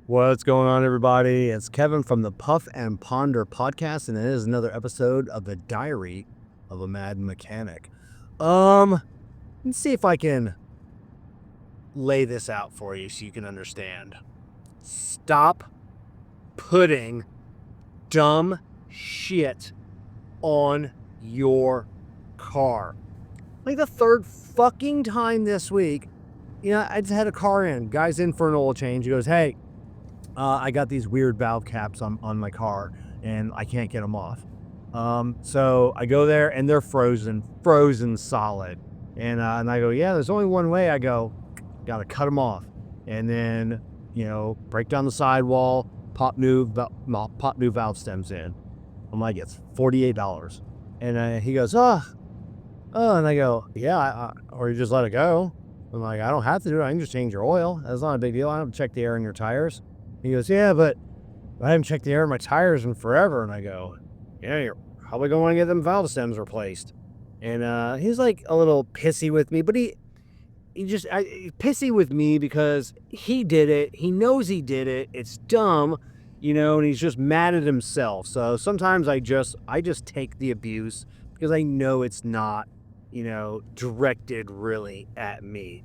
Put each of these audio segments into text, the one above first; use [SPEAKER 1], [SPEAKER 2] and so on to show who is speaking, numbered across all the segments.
[SPEAKER 1] What's going on, everybody? It's Kevin from the Puff and Ponder podcast, and it is another episode of the Diary of a Mad Mechanic. Let's see if I can lay this out for you so you can understand. Stop putting dumb shit on your car. Like the third fucking time this week, I just had a car in. Guy's in for an oil change. He goes, hey, I got these weird valve caps on my car, and I can't get them off. So I go there, and they're frozen solid. And I go, yeah, there's only one way. I go, got to cut them off. And then, break down the sidewall, pop new valve stems in. I'm like, it's $48. And he goes, oh, and I go, yeah, or you just let it go. I'm like, I don't have to do it. I can just change your oil. That's not a big deal. I don't check the air in your tires. He goes, yeah, but I haven't checked the air in my tires in forever. And I go, yeah, you're probably going to want to get them valve stems replaced. And he's like a little pissy with me, but he's pissy with me because he did it. He knows he did it. It's dumb, and he's just mad at himself. So sometimes I just take the abuse because I know it's not, directed really at me.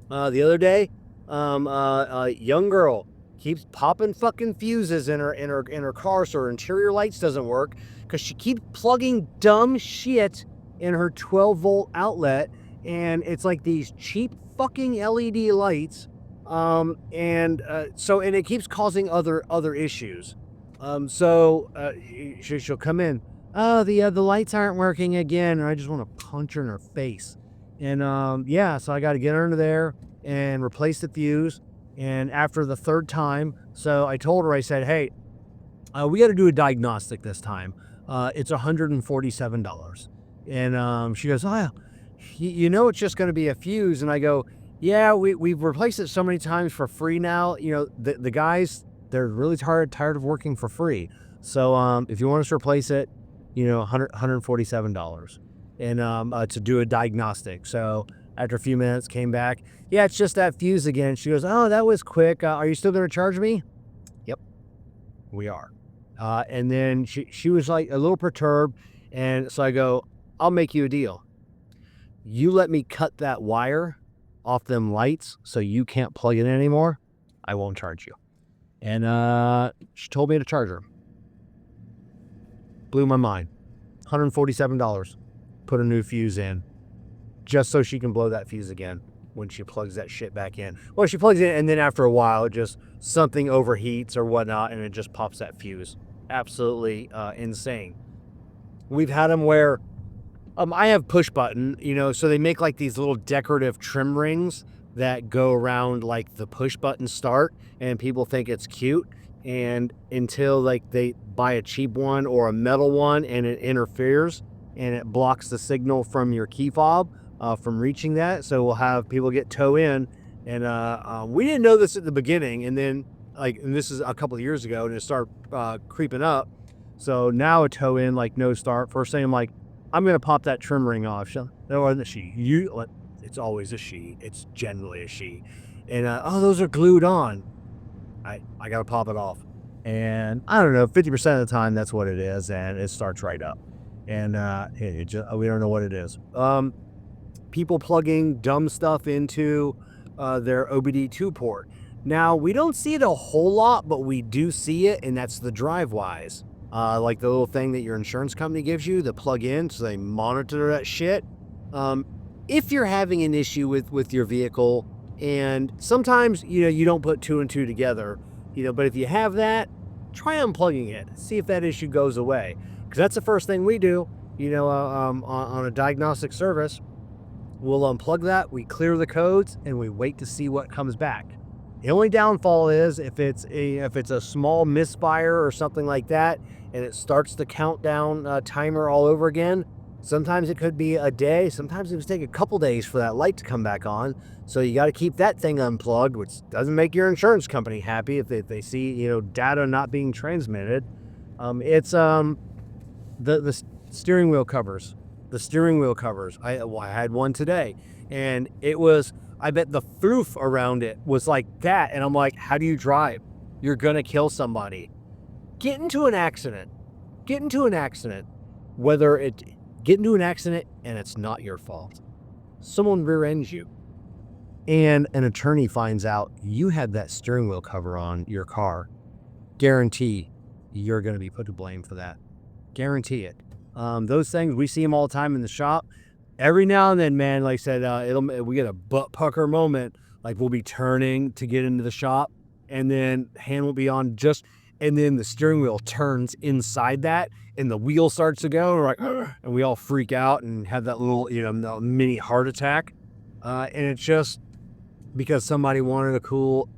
[SPEAKER 1] The other day, a young girl keeps popping fucking fuses in her car, so her interior lights doesn't work because she keeps plugging dumb shit in her 12-volt outlet, and it's like these cheap fucking LED lights, and it keeps causing other issues. She'll come in. Oh, the lights aren't working again, and I just want to punch her in her face. And so I got to get her into there and replace the fuse. And after the third time, so I told her, I said, hey, we got to do a diagnostic this time. It's $147. And she goes, oh, it's just going to be a fuse. And I go, yeah, we've replaced it so many times for free now. The guys, they're really tired of working for free. So if you want us to replace it, $147. And to do a diagnostic. So after a few minutes, came back. Yeah, it's just that fuse again. She goes, oh, that was quick. Are you still going to charge me? Yep, we are. And then she was like a little perturbed. And so I go, I'll make you a deal. You let me cut that wire off them lights so you can't plug it in anymore. I won't charge you. And she told me to charge her. Blew my mind. $147. Put a new fuse in. Just so she can blow that fuse again when she plugs that shit back in. Well, she plugs it in, and then after a while, it just something overheats or whatnot, and it just pops that fuse. Absolutely insane. We've had them where I have push button, so they make like these little decorative trim rings that go around like the push button start, and people think it's cute. And until like they buy a cheap one or a metal one, and it interferes and it blocks the signal from your key fob from reaching that. So we'll have people get tow in, and we didn't know this at the beginning, and then and this is a couple of years ago, and it started creeping up. So now a tow in, like no start. First thing I'm like, I'm gonna pop that trim ring off. It's always a she. It's generally a she. And those are glued on. I gotta pop it off. And I don't know, 50% of the time that's what it is, and it starts right up. And we don't know what it is. People plugging dumb stuff into their OBD2 port. Now, we don't see it a whole lot, but we do see it, and that's the drive-wise. Like the little thing that your insurance company gives you to plug in, so they monitor that shit. If you're having an issue with your vehicle, and sometimes, you don't put two and two together, but if you have that, try unplugging it. See if that issue goes away. Because that's the first thing we do, on a diagnostic service. We'll unplug that, we clear the codes, and we wait to see what comes back. The only downfall is if it's a small misfire or something like that, and it starts the countdown timer all over again. Sometimes it could be a day. Sometimes it would take a couple days for that light to come back on. So you got to keep that thing unplugged, which doesn't make your insurance company happy if they see data not being transmitted. It's the steering wheel covers. The steering wheel covers. I had one today, and it was. I bet the foof around it was like that, and I'm like, how do you drive? you're going to kill somebody. Get into an accident. Get into an accident. Get into an accident and it's not your fault. Someone rear ends you. And an attorney finds out you had that steering wheel cover on your car. Guarantee you're going to be put to blame for that. Guarantee it. Those things, we see them all the time in the shop. Every now and then, man, like I said, we get a butt pucker moment. Like we'll be turning to get into the shop and then hand will be on and then the steering wheel turns inside that and the wheel starts to go. And we're like, "Ugh," and we all freak out and have that little, mini heart attack. And it's just because somebody wanted a cool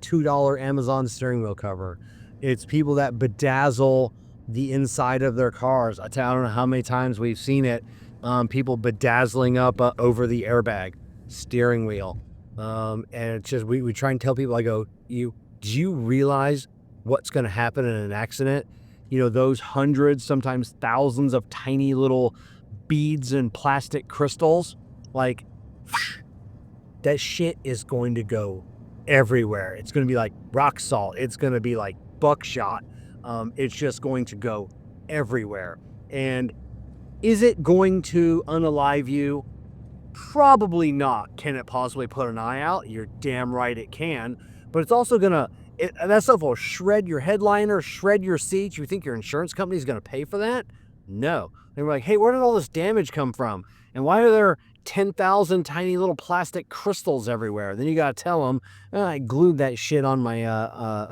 [SPEAKER 1] $2 Amazon steering wheel cover. It's people that bedazzle the inside of their cars. I don't know how many times we've seen it. People bedazzling up over the airbag, steering wheel. And it's just, we try and tell people, I go, do you realize what's going to happen in an accident? Those hundreds, sometimes thousands of tiny little beads and plastic crystals, like that shit is going to go everywhere. It's going to be like rock salt. It's going to be like buckshot. It's just going to go everywhere. And is it going to unalive you? Probably not. Can it possibly put an eye out? You're damn right it can. But it's also going to, that stuff will shred your headliner, shred your seats. You think your insurance company is going to pay for that? No. They were like, hey, where did all this damage come from? And why are there 10,000 tiny little plastic crystals everywhere? Then you got to tell them, I glued that shit on my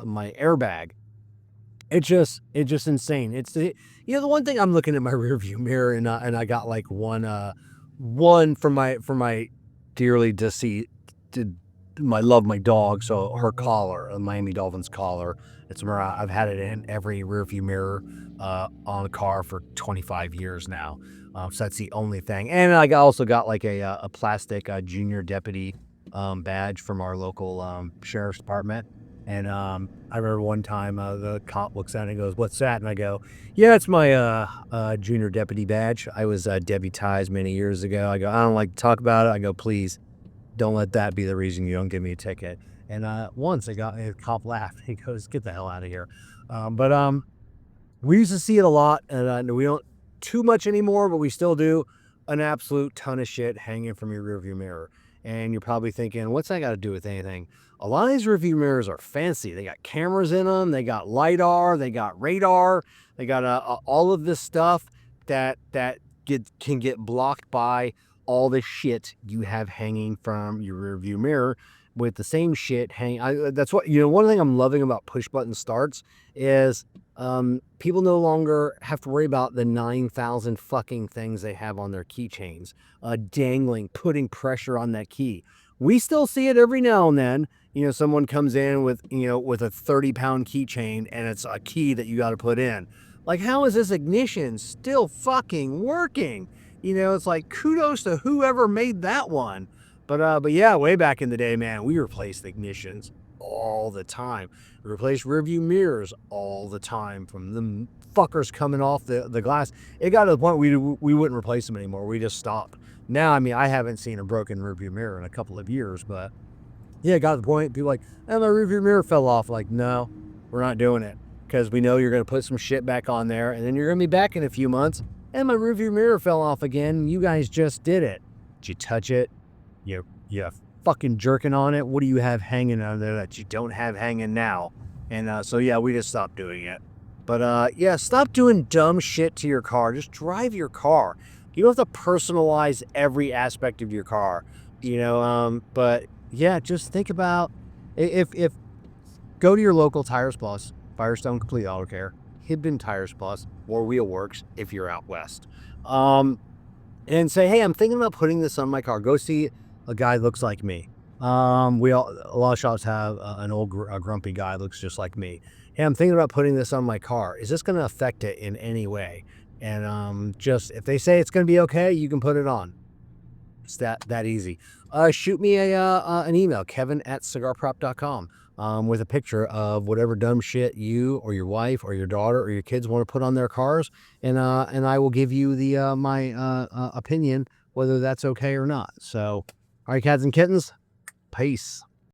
[SPEAKER 1] my airbag. It's just insane. It's the one thing, I'm looking at my rearview mirror and I got like one for my dearly deceased, I love my dog, so her collar, a Miami Dolphins collar. It's where I've had it in every rearview mirror on the car for 25 years now. So that's the only thing. And I also got like a plastic junior deputy badge from our local sheriff's department. And I remember one time the cop looks at it and goes, "What's that?" And I go, "Yeah, it's my junior deputy badge. I was deputized many years ago." I go, "I don't like to talk about it." I go, "Please don't let that be the reason you don't give me a ticket." And once a cop laughed. He goes, "Get the hell out of here." But we used to see it a lot, and we don't too much anymore, but we still do. An absolute ton of shit hanging from your rearview mirror. And you're probably thinking, what's that got to do with anything? A lot of these rearview mirrors are fancy. They got cameras in them. They got LiDAR. They got radar. They got all of this stuff that can get blocked by all the shit you have hanging from your rearview mirror. With the same shit that's what, one thing I'm loving about push button starts is people no longer have to worry about the 9,000 fucking things they have on their keychains, dangling, putting pressure on that key. We still see it every now and then. Someone comes in with a 30-pound keychain and it's a key that you got to put in. Like, how is this ignition still fucking working? It's like, kudos to whoever made that one. But yeah, way back in the day, man, we replaced ignitions all the time. We replaced rearview mirrors all the time from the fuckers coming off the glass. It got to the point we wouldn't replace them anymore. We just stopped. Now, I mean, I haven't seen a broken rearview mirror in a couple of years, but yeah, it got to the point, people like, my rearview mirror fell off. Like, no, we're not doing it, because we know you're going to put some shit back on there, and then you're going to be back in a few months, and my rearview mirror fell off again. You guys just did it. Did you touch it? You fucking jerking on it? What do you have hanging on there that you don't have hanging now? And so yeah, we just stopped doing it. But yeah, stop doing dumb shit to your car. Just drive your car. You don't have to personalize every aspect of your car, but yeah, just think about if go to your local Tires Plus, Firestone Complete Auto Care, Hibden Tires Plus, or Wheelworks if you're out west, and say, hey, I'm thinking about putting this on my car. Go see a guy looks like me. A lot of shops have an old grumpy guy looks just like me. Hey, I'm thinking about putting this on my car. Is this going to affect it in any way? And just if they say it's going to be okay, you can put it on. It's that easy. Shoot me an email, kevin@cigarprop.com, with a picture of whatever dumb shit you or your wife or your daughter or your kids want to put on their cars, and I will give you my opinion whether that's okay or not. So, all right, cats and kittens, peace.